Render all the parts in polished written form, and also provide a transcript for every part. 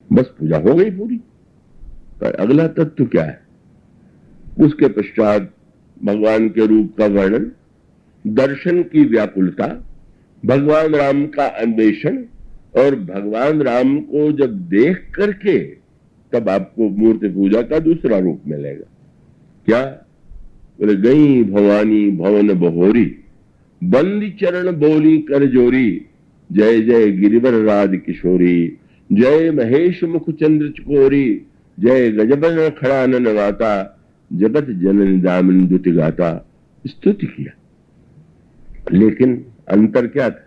बस पूजा हो गई पूरी। पर अगला तत्व क्या है? उसके पश्चात भगवान के रूप का वर्णन, दर्शन की व्याकुलता, भगवान राम का अन्वेषण, और भगवान राम को जब देख करके तब आपको मूर्ति पूजा का दूसरा रूप मिलेगा। क्या? बोले गई भवानी भवन बहोरी, बंदी चरण बोली कर जोरी, जय जय गिरिवर राज किशोरी, जय महेश मुख चंद्र चकोरी, जय गजबन खड़ानन गाता, जगत जनन दामन दुति गाता। स्तुति किया। लेकिन अंतर क्या था?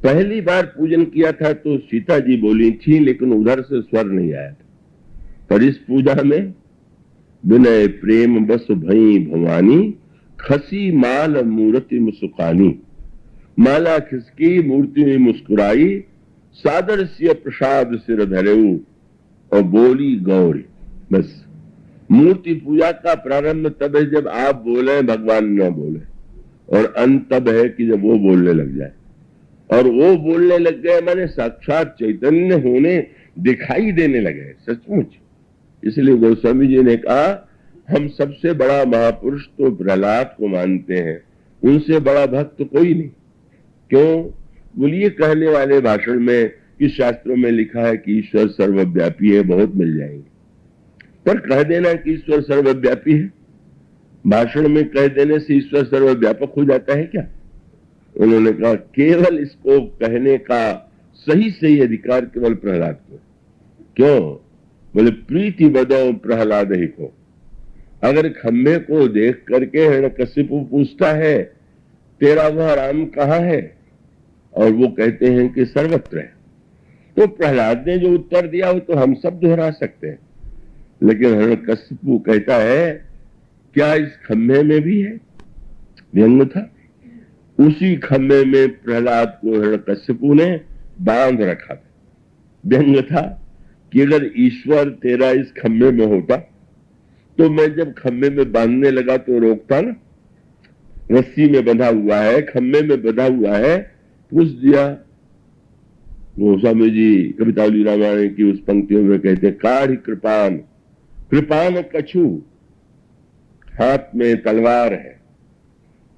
पहली बार पूजन किया था तो सीता जी बोली थी, लेकिन उधर से स्वर नहीं आया था। पर इस पूजा में विनय प्रेम बस भई भवानी, खसी माल मूर्ति मुस्कानी, माला खिसकी मूर्ति में मुस्कुराई, सादर सिय प्रसाद सिर धरेऊ, और बोली गौरी। बस मूर्ति पूजा का प्रारंभ तब है जब आप बोले, भगवान न बोले, और अंत तब है कि जब वो बोलने लग जाए। और वो बोलने लग गए माने साक्षात चैतन्य होने दिखाई देने लगे सचमुच। इसलिए गोस्वामी जी ने कहा, हम सबसे बड़ा महापुरुष तो प्रहलाद को मानते हैं, उनसे बड़ा भक्त कोई नहीं। क्यों? बोलिए, कहने वाले भाषण में कि शास्त्रों में लिखा है कि ईश्वर सर्वव्यापी है, बहुत मिल जाएंगे। पर कह देना कि ईश्वर सर्वव्यापी है, भाषण में कह देने से ईश्वर सर्वव्यापक हो जाता है क्या? उन्होंने कहा केवल इसको कहने का सही अधिकार केवल प्रहलाद को। क्यों? बोले प्रीति बदो प्रहलाद ही को। अगर खम्भे को देख करके हिरण्यकशिपु पूछता है तेरा वह राम कहाँ है, और वो कहते हैं कि सर्वत्र है, तो प्रहलाद ने जो उत्तर दिया वो तो हम सब दोहरा सकते हैं। लेकिन हिरण्यकशिपु कहता है क्या इस खम्भे में भी है? व्यंग था। उसी खम्भे में प्रहलाद को हिरण्यकशिपु ने बांध रखा था। व्यंग था कि अगर ईश्वर तेरा इस खम्भे में होता तो मैं जब खम्भे में बांधने लगा तो रोकता ना। रस्सी में बंधा हुआ है, खम्भे में बंधा हुआ है, पूछ दिया। गोस्वामी जी कवितावली रामायण की उस पंक्तियों में कहते काढ़ कृपान, कृपान कछु, हाथ में तलवार है,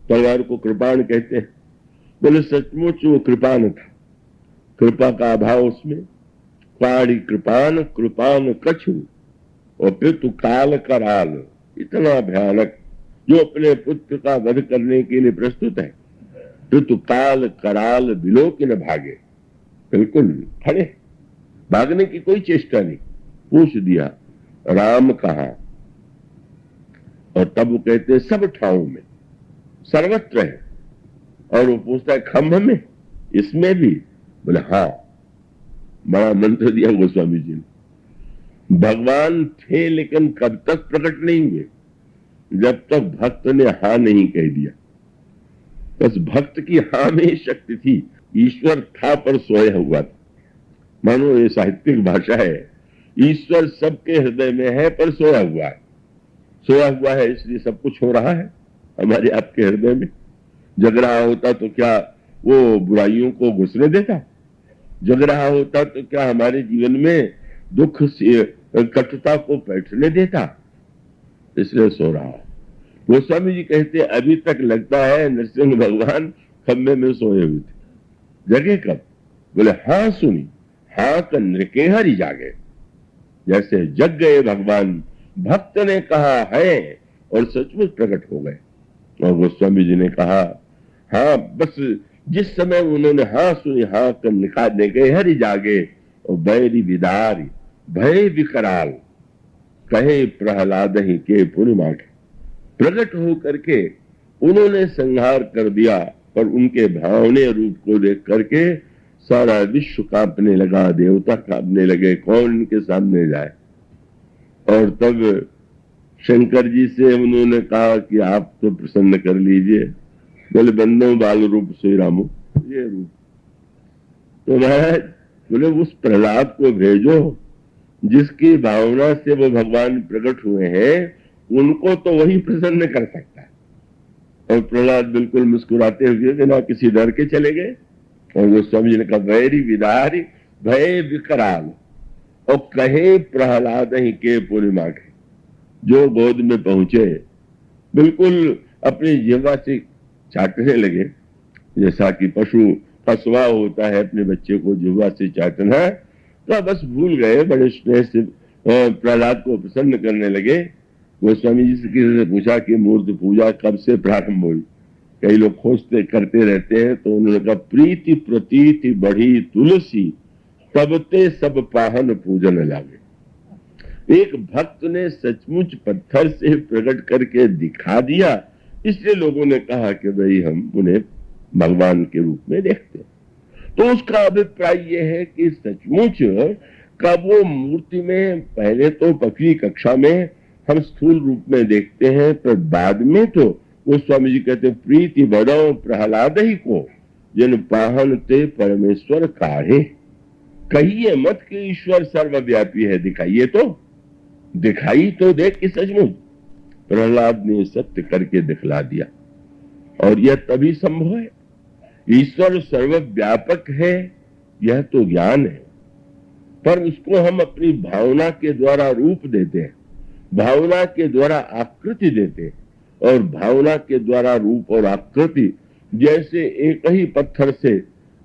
तलवार को कृपान कहते हैं। बोले सचमुच वो कृपान था, कृपा का अभाव उसमें। काढ़ी कृपान कृपान कछु, और पितु काल कराल, इतना भयानक, जो अपने पुत्र का वध करने के लिए प्रस्तुत है। पितु काल कराल बिलोक न भागे, बिल्कुल खड़े, भागने की कोई चेष्टा नहीं। पूछ दिया राम कहाँ, और तब वो कहते सब ठाव में, सर्वत्र है। और वो पूछता है खम्भ में, इसमें भी? बोले हाँ। बड़ा मंत्र दिया गोस्वामी जी ने। भगवान थे लेकिन कब तक प्रकट नहीं हुए? जब तक भक्त ने हाँ नहीं कह दिया। बस भक्त की हाँ में ही शक्ति थी। ईश्वर था पर सोया हुआ था। मानो ये साहित्यिक भाषा है, ईश्वर सबके हृदय में है पर सोया हुआ है। सोया हुआ है इसलिए सब कुछ हो रहा है हमारे आपके हृदय में। जग रहा होता तो क्या वो बुराइयों को घुसने देता? जग रहा होता तो क्या हमारे जीवन में दुख कटुता को बैठने देता? इसलिए सो रहा। गोस्वामी जी कहते अभी तक लगता है नरसिंह भगवान खम्भे में सोए हुए थे। जगे कब? बोले हाँ सुनी, हाँ कन्र के हरि जागे। जैसे जग गए भगवान, भक्त ने कहा है और सचमुच प्रकट हो गए। और गोस्वामी जी ने कहा हाँ, बस जिस समय उन्होंने हाँ सुनी, हाँ कर निकालने गए हरि जागे, और बैरी विदारी भय विकराल, कहे प्रहलाद ही के पूर्णिमा के। प्रकट होकर के उन्होंने संहार कर दिया, पर उनके भावने रूप को देख करके सारा विश्व कांपने लगा, देवता कांपने लगे, कौन उनके सामने जाए। और तब शंकर जी से उन्होंने कहा कि आप तो प्रसन्न कर लीजिए। बोले बंदो बाल रूप श्री रामो, ये रूप। तो महाराज बोले उस प्रहलाद को भेजो जिसकी भावना से वो भगवान प्रकट हुए हैं, उनको तो वही प्रसन्न कर सकता है। और प्रहलाद बिल्कुल मुस्कुराते हुए बिना किसी डर के चले गए। और वो स्वामी जी ने कहा वैरी विदारी भय विकराल, और कहे प्रहलाद ही के पूर्णिमा के, जो गोद में पहुंचे बिल्कुल अपनी जिह्वा से चाटने लगे, जैसा कि पशु का स्वभाव होता है अपने बच्चे को जिह्वा से चाटना, तो बस भूल गए, बड़े स्नेह से प्रहलाद को प्रसन्न करने लगे। गोस्वामी जी से किसी से पूछा कि मूर्ति पूजा कब से प्रारंभ हुई? कई लोग खोजते करते रहते हैं, तो उन्होंने कहा प्रीति प्रतीति बढ़ी तुलसी, तबते सब पाहन पूजन लागे। एक भक्त ने सचमुच पत्थर से प्रकट करके दिखा दिया, इसलिए लोगों ने कहा कि भाई हम उन्हें भगवान के रूप में देखते हैं। तो उसका अभिप्राय यह है कि सचमुच का वो मूर्ति में पहले तो पक्षी कक्षा में हम स्थूल रूप में देखते हैं, पर बाद में तो वो स्वामी जी कहते प्रीति बढ़ो प्रहलाद ही को, जिन पाहन ते परमेश्वर काहे। कहिए मत कि ईश्वर सर्वव्यापी है, दिखाइए तो, दिखाई तो देख कि सचमुच प्रहलाद ने सत्य करके दिखला दिया। और यह तभी संभव है, ईश्वर सर्वव्यापक है यह तो ज्ञान है, पर उसको हम अपनी भावना के द्वारा रूप देते हैं, भावना के द्वारा आकृति देते हैं, और भावना के द्वारा रूप और आकृति, जैसे एक ही पत्थर से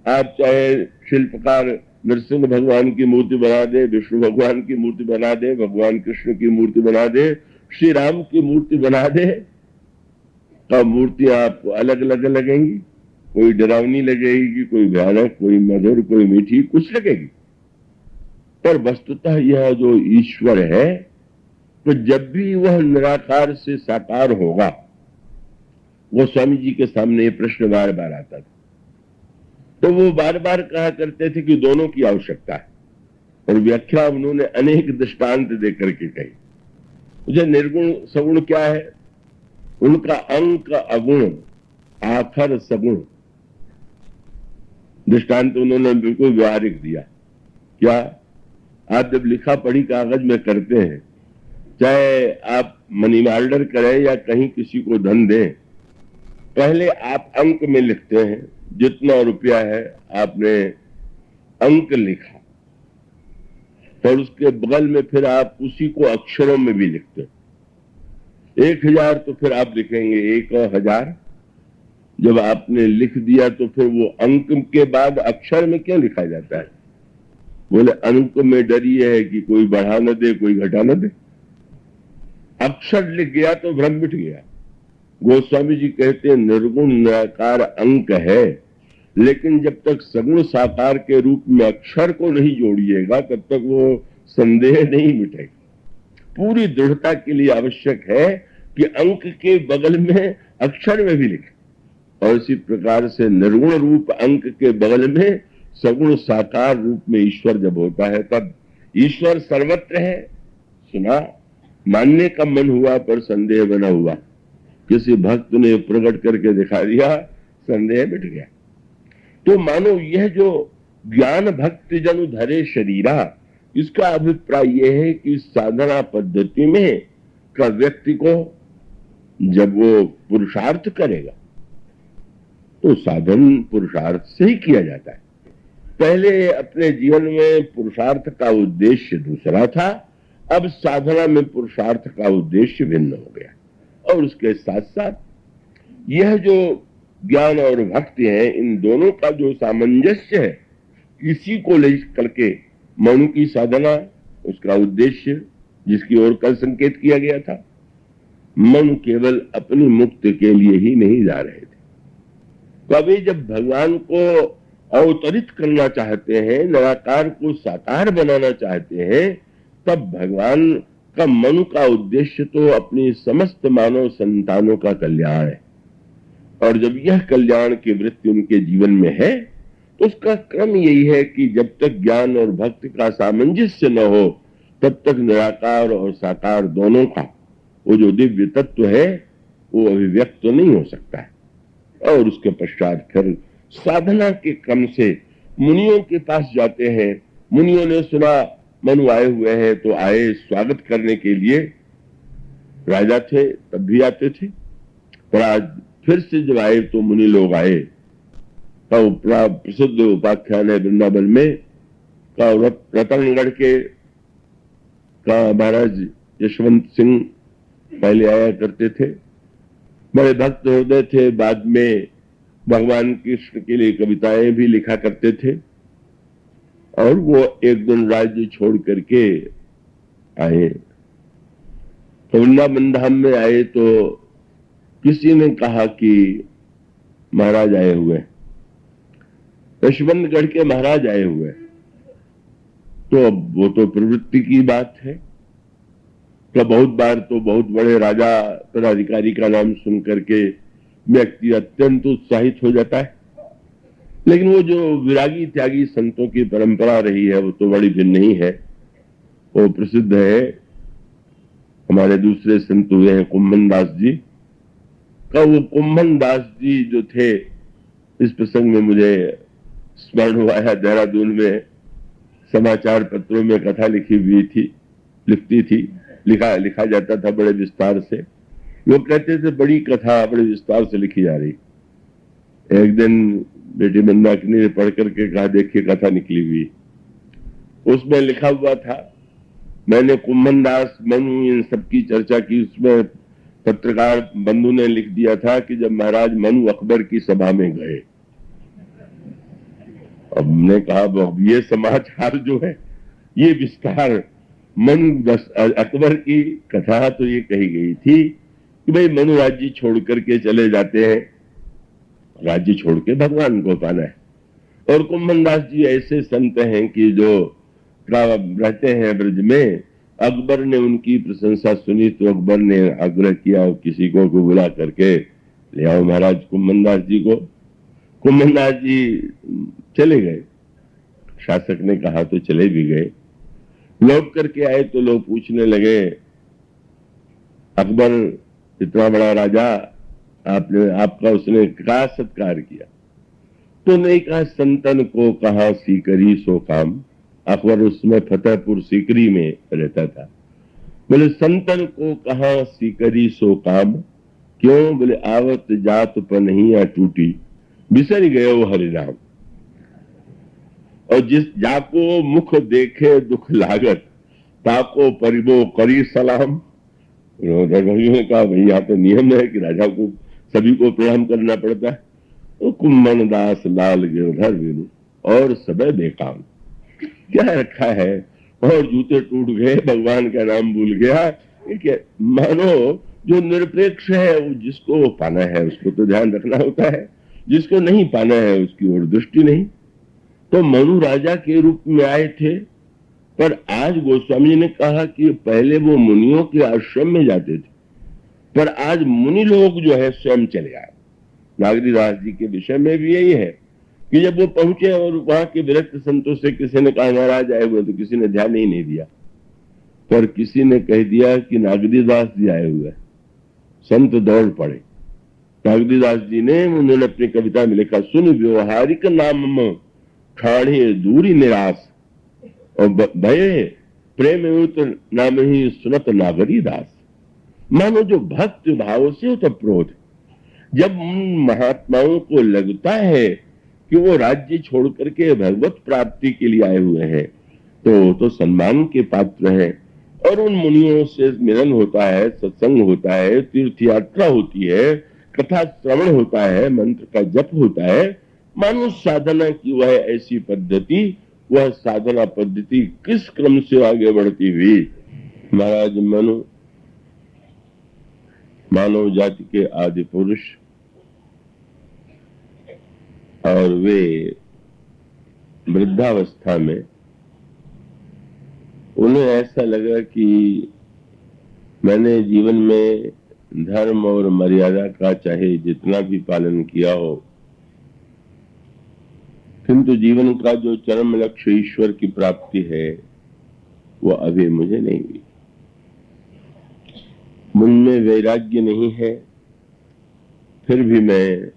आप चाहे शिल्पकार नरसिंह भगवान की मूर्ति बना दे, विष्णु भगवान की मूर्ति बना दे, भगवान कृष्ण की मूर्ति बना दे, श्री राम की मूर्ति बना दे, तो मूर्तियां आपको अलग अलग लगेंगी, कोई डरावनी लगेगी, कोई भयानक, कोई मधुर, कोई मीठी, कुछ लगेगी। पर वस्तुतः यह जो ईश्वर है, तो जब भी वह निराकार से साकार होगा, वो स्वामी जी के सामने ये प्रश्न बार बार आता था, तो वो बार बार कहा करते थे कि दोनों की आवश्यकता है, और व्याख्या उन्होंने अनेक दृष्टांत देकर के कही। मुझे निर्गुण सगुण क्या है, उनका अंक अगुण आखर सगुण, दृष्टांत उन्होंने बिल्कुल व्यवहारिक दिया। क्या आप जब लिखा पढ़ी कागज में करते हैं, चाहे आप मनी ऑर्डर करें या कहीं किसी को धन दें, पहले आप अंक में लिखते हैं, जितना रुपया है आपने अंक लिखा, और उसके बगल में फिर आप उसी को अक्षरों में भी लिखते हैं। 1000 तो फिर आप लिखेंगे 1000। जब आपने लिख दिया तो फिर वो अंक के बाद अक्षर में क्यों लिखा जाता है? बोले अंक में डर ये है कि कोई बढ़ा न दे, कोई घटा न दे। अक्षर लिख गया तो भ्रम मिट गया। गोस्वामी जी कहते हैं निर्गुण निराकार अंक है, लेकिन जब तक सगुण साकार के रूप में अक्षर को नहीं जोड़िएगा, तब तक वो संदेह नहीं मिटेगा। पूरी दृढ़ता के लिए आवश्यक है कि अंक के बगल में अक्षर में भी लिखे, और इसी प्रकार से निर्गुण रूप अंक के बगल में सगुण साकार रूप में ईश्वर जब होता है, तब ईश्वर सर्वत्र है। सुना, मानने का मन हुआ पर संदेह बना हुआ, किसी भक्त ने प्रकट करके दिखा दिया, संदेह मिट गया। तो मानो यह जो ज्ञान भक्ति जनु धरे शरीरा, इसका अभिप्राय यह है कि साधना पद्धति में का व्यक्ति को जब वो पुरुषार्थ करेगा, तो साधन पुरुषार्थ से ही किया जाता है। पहले अपने जीवन में पुरुषार्थ का उद्देश्य दूसरा था, अब साधना में पुरुषार्थ का उद्देश्य भिन्न हो गया। और उसके साथ साथ यह जो ज्ञान और भक्ति है, इन दोनों का जो सामंजस्य है, इसी को लेकर के मनु की साधना, उसका उद्देश्य जिसकी ओर कल संकेत किया गया था, मनु केवल अपनी मुक्ति के लिए ही नहीं जा रहे थे। कभी जब भगवान को अवतरित करना चाहते हैं, निराकार को साकार बनाना चाहते हैं, तब भगवान का मनु का उद्देश्य तो अपनी समस्त मानव संतानों का कल्याण है। और जब यह कल्याण की वृत्ति उनके जीवन में है, तो उसका क्रम यही है कि जब तक ज्ञान और भक्ति का सामंजस्य न हो, तब तक निराकार और साकार दोनों का वो जो दिव्य तत्व है वो अभिव्यक्त तो नहीं हो सकता है। और उसके पश्चात फिर साधना के क्रम से मुनियों के पास जाते हैं। मुनियों ने सुना मनु आए हुए हैं, तो आए स्वागत करने के लिए। राजा थे तब भी आते थे, पर आज फिर से जब आए तो मुनि लोग आए। तो प्रसिद्ध उपाख्यान है वृंदावन में, रतनगढ़ के का महाराज यशवंत सिंह पहले आया करते थे, बड़े भक्त हृदय थे, बाद में भगवान कृष्ण के लिए कविताएं भी लिखा करते थे। और वो एक दिन राज्य छोड़ करके आए, तो वृंदावन धाम में आए तो किसी ने कहा कि महाराज आए हुए, यशवंतगढ़ के महाराज आए हुए। तो अब वो तो प्रवृत्ति की बात है, तो बहुत बार तो बहुत बड़े राजा पदाधिकारी का नाम सुन करके व्यक्ति अत्यंत उत्साहित हो जाता है, लेकिन वो जो विरागी त्यागी संतों की परंपरा रही है वो तो बड़ी भिन्न नहीं है। वो प्रसिद्ध है, हमारे दूसरे संत हुए हैं कुम्भन दास जी का। वो कुम्भन दास जी जो थे, इस प्रसंग में मुझे स्मरण हुआ है, देहरादून में समाचार पत्रों में कथा लिखी हुई थी, लिखा जाता था बड़े विस्तार से। लोग कहते थे बड़ी कथा बड़े विस्तार से लिखी जा रही। एक दिन बेटी मंदाकिनी ने पढ़ करके कहा देखिए कथा निकली हुई, उसमें लिखा हुआ था, मैंने कुम्भन दास मनु इन सबकी चर्चा की, उसमें पत्रकार बंधु ने लिख दिया था कि जब महाराज मनु अकबर की सभा में गए। अब हमने कहा अब ये समाचार जो है ये विस्तार, मनु अकबर की कथा तो ये कही गई थी कि भाई मनु राज्य छोड़ करके चले जाते हैं, राज्य छोड़ के भगवान को पाना है। और कुम्भन दास जी ऐसे संत हैं कि जो रहते हैं ब्रज में, अकबर ने उनकी प्रशंसा सुनी तो अकबर ने आग्रह किया किसी को बुला करके ले आओ महाराज कुम्भन दास जी को। कुम्भन दास जी चले गए, शासक ने कहा तो चले भी गए। लौट करके आए तो लोग पूछने लगे, अकबर इतना बड़ा राजा, आपका उसने क्या सत्कार किया? तो नहीं कहा संतन को कहा सीकरी सो काम। अकबर उसमें फतेहपुर सीकरी में रहता था। बोले संतन को कहा सीकरी सो काम, क्यों? बोले आवत जात पर नहीं या टूटी, बिसर गए वो हरिनाम। और जिस जाको मुख देखे दुख लागत, ताको परिबो करी सलाम। ने कहा भाई यहाँ तो नियम है कि राजा को सभी को प्रणाम करना पड़ता है। तो कुम्भन दास लाल गिरधर बिनु और सबे बेकाम, क्या रखा है? और जूते टूट गए, भगवान का नाम भूल गया। मानो जो निरपेक्ष है, वो जिसको पाना है उसको तो ध्यान रखना होता है, जिसको नहीं पाना है उसकी ओर दृष्टि नहीं। तो मनु राजा के रूप में आए थे, पर आज गोस्वामी जी ने कहा कि पहले वो मुनियों के आश्रम में जाते थे, पर आज मुनि लोग जो है स्वयं चले आए। नागरीदास जी के विषय में भी यही है कि जब वो पहुंचे और वहां के विरक्त संतों से किसी ने कहा महाराज आए हुए, तो किसी ने ध्यान ही नहीं दिया, पर किसी ने कह दिया कि नागरीदास जी आए हुए। संत दौड़ पड़े। नागरीदास जी ने, उन्होंने अपनी कविता में लिखा, सुन व्यवहारिक नाम ठाणे दूरी निराश, और भय प्रेम तो नाम ही सुनत नागरी दास। मानो जो भक्त भाव से ओतप्रोत, जब उन महात्माओं को लगता है कि वो राज्य छोड़ करके भगवत प्राप्ति के लिए आए हुए हैं, तो सम्मान के पात्र हैं। और उन मुनियों से मिलन होता है, सत्संग होता है, तीर्थ यात्रा होती है, कथा श्रवण होता है, मंत्र का जप होता है। मानो साधना की वह ऐसी पद्धति, वह साधना पद्धति किस क्रम से आगे बढ़ती हुई। महाराज मनु मानव जाति के आदि पुरुष, और वे वृद्धावस्था में उन्हें ऐसा लगा कि मैंने जीवन में धर्म और मर्यादा का चाहे जितना भी पालन किया हो, किंतु जीवन का जो चरम लक्ष्य ईश्वर की प्राप्ति है वो अभी मुझे नहीं हुई। मुझ में वैराग्य नहीं है, फिर भी मैं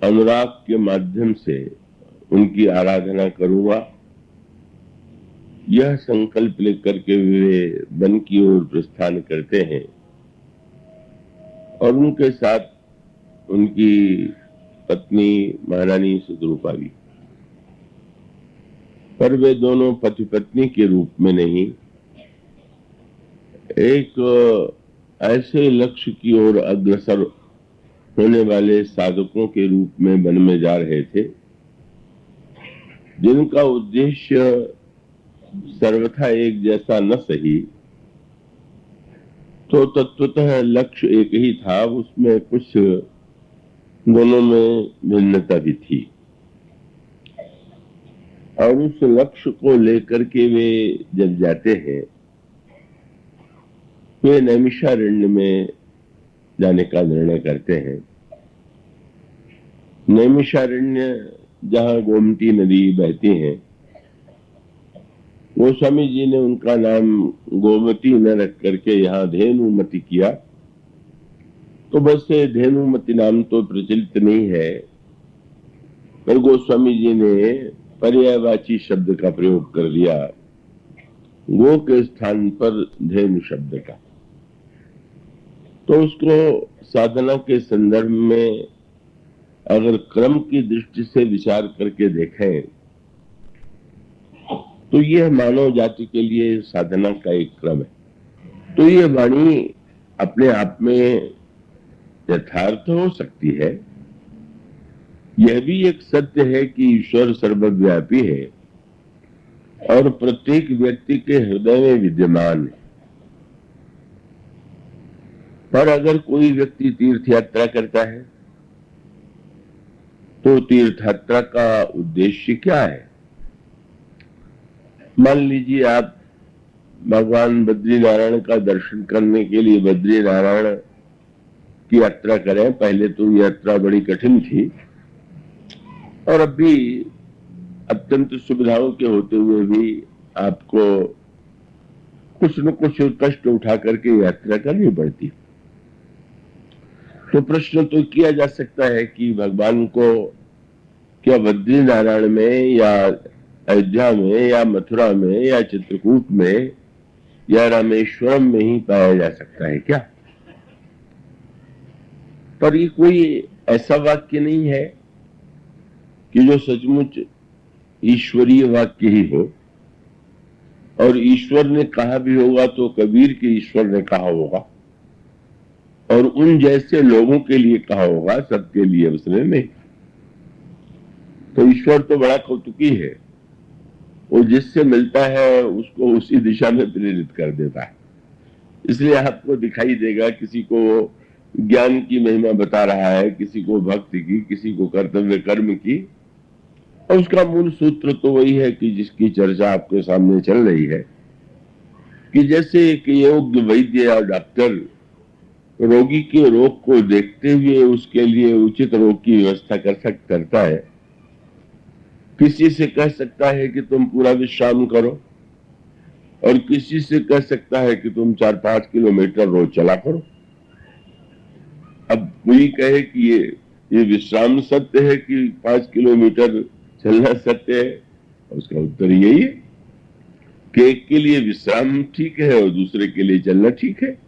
अनुराग के माध्यम से उनकी आराधना करूंगा, यह संकल्प लेकर के वे वन की ओर प्रस्थान करते हैं। और उनके साथ उनकी पत्नी महारानी सुदरूपा भी, पर वे दोनों पति पत्नी के रूप में नहीं, एक ऐसे लक्ष्य की ओर अग्रसर होने वाले साधकों के रूप में वन में जा रहे थे जिनका उद्देश्य सर्वथा एक जैसा न सही तो तत्वतः लक्ष्य एक ही था, उसमें कुछ दोनों में भिन्नता भी थी। और उस लक्ष्य को लेकर के वे जब जाते हैं वे नैमिषारण्य में जाने का निर्णय करते हैं। नैमिषारण्य जहां गोमती नदी बहती है, गोस्वामी जी ने उनका नाम गोमती न रख करके यहाँ धेनुमती किया। तो बस धेनुमती नाम तो प्रचलित नहीं है, पर गोस्वामी जी ने पर्यायवाची शब्द का प्रयोग कर लिया, गो के स्थान पर धेनु शब्द का। तो उसको साधना के संदर्भ में अगर क्रम की दृष्टि से विचार करके देखें तो यह मानव जाति के लिए साधना का एक क्रम है। तो यह वाणी अपने आप में यथार्थ हो सकती है। यह भी एक सत्य है कि ईश्वर सर्वव्यापी है और प्रत्येक व्यक्ति के हृदय में विद्यमान है। पर अगर कोई व्यक्ति तीर्थ यात्रा करता है तो तीर्थ यात्रा का उद्देश्य क्या है? मान लीजिए आप भगवान बद्रीनारायण का दर्शन करने के लिए बद्रीनारायण की यात्रा करें। पहले तो यात्रा बड़ी कठिन थी और अभी अत्यंत सुविधाओं के होते हुए भी आपको कुछ न कुछ कष्ट उठा करके यात्रा करनी पड़ती। तो प्रश्न तो किया जा सकता है कि भगवान को क्या बद्रीनारायण में या अयोध्या में या मथुरा में या चित्रकूट में या रामेश्वरम में ही पाया जा सकता है क्या? पर ये कोई ऐसा वाक्य नहीं है कि जो सचमुच ईश्वरीय वाक्य ही हो। और ईश्वर ने कहा भी होगा तो कबीर के ईश्वर ने कहा होगा और उन जैसे लोगों के लिए कहा होगा, सबके लिए उसने नहीं। तो ईश्वर तो बड़ा कौतुकी है, वो जिससे मिलता है उसको उसी दिशा में प्रेरित कर देता है। इसलिए आपको दिखाई देगा किसी को ज्ञान की महिमा बता रहा है, किसी को भक्ति की, किसी को कर्तव्य कर्म की, और उसका मूल सूत्र तो वही है कि जिसकी चर्चा आपके सामने चल रही है कि जैसे एक योग्य वैद्य या डॉक्टर रोगी के रोग को देखते हुए उसके लिए उचित रोग की व्यवस्था करता है। किसी से कह सकता है कि तुम पूरा विश्राम करो और किसी से कह सकता है कि तुम 4-5 किलोमीटर रोज चला करो। अब कोई कहे कि ये विश्राम सत्य है कि 5 किलोमीटर चलना सत्य है, उसका उत्तर यही है कि एक के लिए विश्राम ठीक है और दूसरे के लिए चलना ठीक है।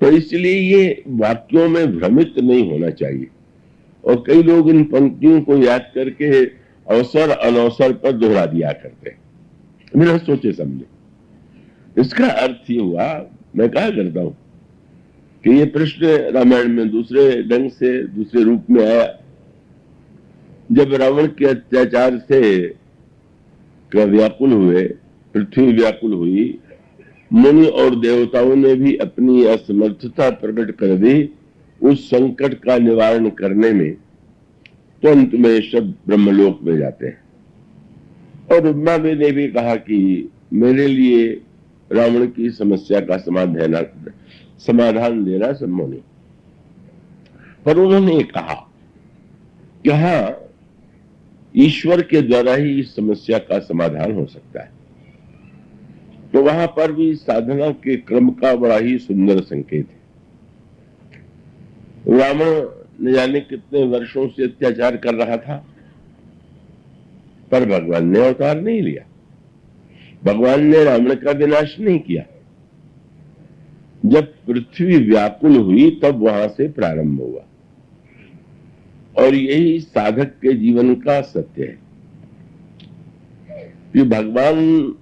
तो इसलिए ये वाक्यों में भ्रमित नहीं होना चाहिए। और कई लोग इन पंक्तियों को याद करके अवसर अनवसर पर दोहरा दिया करते हैं बिना सोचे समझे। इसका अर्थ ये हुआ, मैं कहा करता हूं कि ये प्रश्न रामायण में दूसरे ढंग से दूसरे रूप में आया जब रावण के अत्याचार से व्याकुल हुए, पृथ्वी व्याकुल हुई, मुनि और देवताओं ने भी अपनी असमर्थता प्रकट कर दी उस संकट का निवारण करने में। तो अंत में सब ब्रह्मलोक में जाते हैं। और ब्रह्मा ने भी कहा कि मेरे लिए रावण की समस्या का समाधान देना संभव नहीं। पर उन्होंने कहा कि हाँ, ईश्वर के द्वारा ही इस समस्या का समाधान हो सकता है। तो वहां पर भी साधना के क्रम का बड़ा ही सुंदर संकेत है। रावण न जाने कितने वर्षों से अत्याचार कर रहा था, पर भगवान ने अवतार नहीं लिया। भगवान ने रावण का विनाश नहीं किया। जब पृथ्वी व्याकुल हुई तब वहां से प्रारंभ हुआ। और यही साधक के जीवन का सत्य है कि भगवान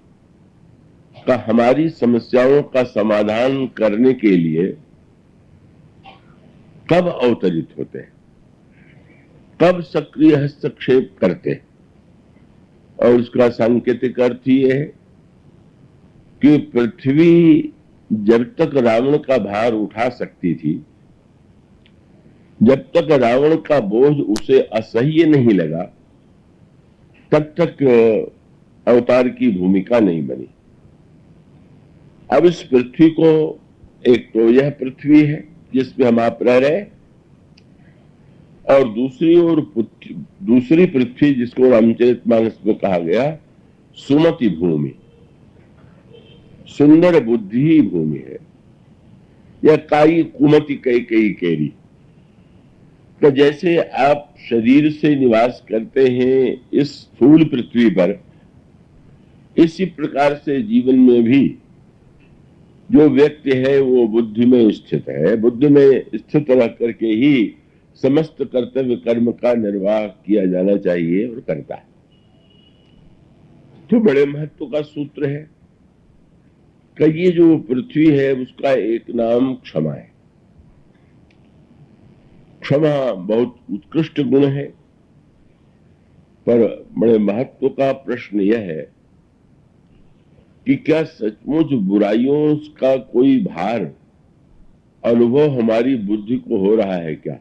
का हमारी समस्याओं का समाधान करने के लिए कब अवतरित होते हैं, कब सक्रिय हस्तक्षेप करते हैं। और उसका सांकेतिक अर्थ ये है कि पृथ्वी जब तक रावण का भार उठा सकती थी, जब तक रावण का बोझ उसे असह्य नहीं लगा, तब तक अवतार की भूमिका नहीं बनी। अब इस पृथ्वी को, एक तो यह पृथ्वी है जिसमें हम आप रह रहे हैं, और दूसरी पृथ्वी जिसको रामचरितमानस में कहा गया सुमति भूमि, सुंदर बुद्धि भूमि है, या काई कुमति कई कई केरी। तो जैसे आप शरीर से निवास करते हैं इस स्थूल पृथ्वी पर, इसी प्रकार से जीवन में भी जो व्यक्ति है वो बुद्धि में स्थित है। बुद्धि में स्थित रह करके ही समस्त कर्तव्य कर्म का निर्वाह किया जाना चाहिए और करता है। तो बड़े महत्व का सूत्र है कि ये जो पृथ्वी है उसका एक नाम क्षमा है। क्षमा बहुत उत्कृष्ट गुण है, पर बड़े महत्व का प्रश्न यह है कि क्या सचमुच बुराइयों का कोई भार अनुभव हमारी बुद्धि को हो रहा है क्या?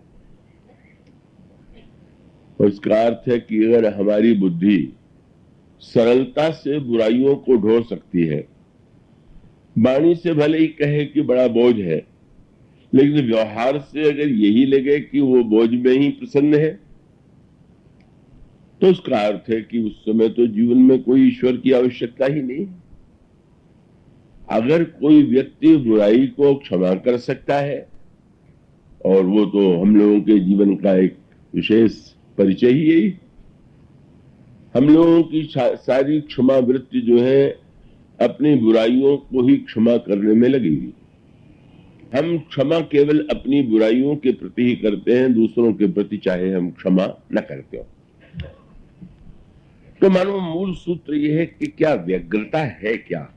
और इसका अर्थ है कि अगर हमारी बुद्धि सरलता से बुराइयों को ढो सकती है, वाणी से भले ही कहे कि बड़ा बोझ है, लेकिन व्यवहार से अगर यही लगे कि वो बोझ में ही प्रसन्न है, तो उसका अर्थ है कि उस समय तो जीवन में कोई ईश्वर की आवश्यकता ही नहीं। अगर कोई व्यक्ति बुराई को क्षमा कर सकता है, और वो तो हम लोगों के जीवन का एक विशेष परिचय ही यही, हम लोगों की सारी क्षमा वृत्ति जो है अपनी बुराइयों को ही क्षमा करने में लगी हुई। हम क्षमा केवल अपनी बुराइयों के प्रति ही करते हैं, दूसरों के प्रति चाहे हम क्षमा न करते हो। तो मानो मूल सूत्र यह है कि क्या व्यग्रता है क्या?